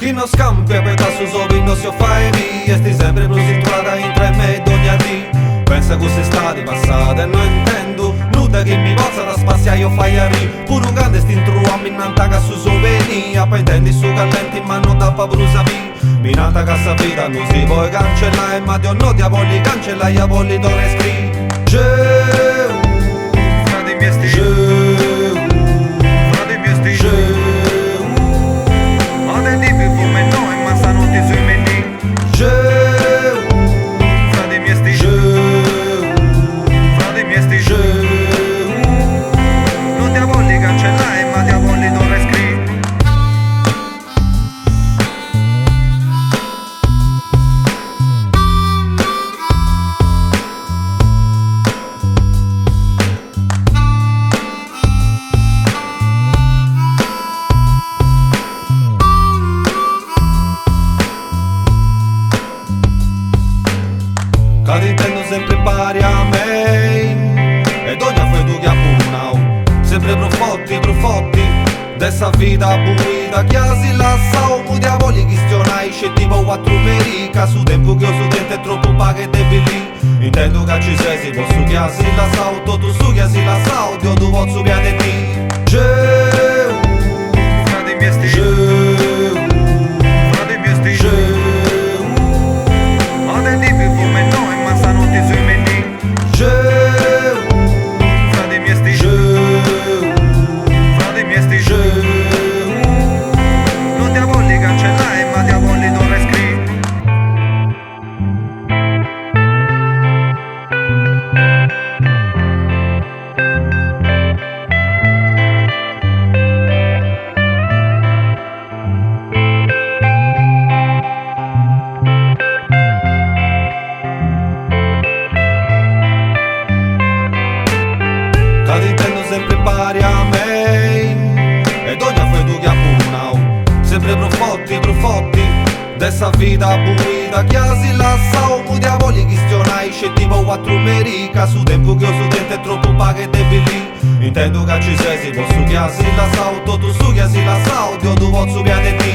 Chi non scampia per tasso sopra non si fai via. Sti sempre più situata in tre me d'ogni dì. Pensa che stati passate e non intendo nuda che mi possa da spaziare io fai a ri. Pure un grande stintru a minnanta che su sovenia. Poi intendi su callenti ma non da brusa vi. Minata che sta vita non si può cancellare. Ma Dio no ti volli cancellare io volli dove scrivi. Frate miei sti frate miei sti ma te dipi come no e ma stanotte sui menì. Frate miei sti frate miei sti non ti volli cancellare ma ti volli dove scrivi. Che intendo sempre pari a me ed ogni fai tu che appunao. Sempre profotti dessa vita buita che si lasciao. Mu diavoli questionai c'è tipo 4 merica. Su tempo che io su dente è troppo paghe debili. Intendo che ci sei si posso che si lasciao. Tu su che si lasciao Dio tu posso piade di frate miei sti frate miei sti ma te dipi come no e ma stanotte sui menì. Frate miei sti frate miei sti non ti volli cancellare ma ti volli dove scrivi. Che intendo sempre pari a me ed ogni fai tu che appunao. Sempre profotti dessa vita buita che si lasciao. Mu diavoli questionai c'è tipo 4 merica. Su tempo che io su dente è troppo paghe debili. Intendo che ci sei si posso che si lasciao. Tu su che si lasciao Dio tu posso piade di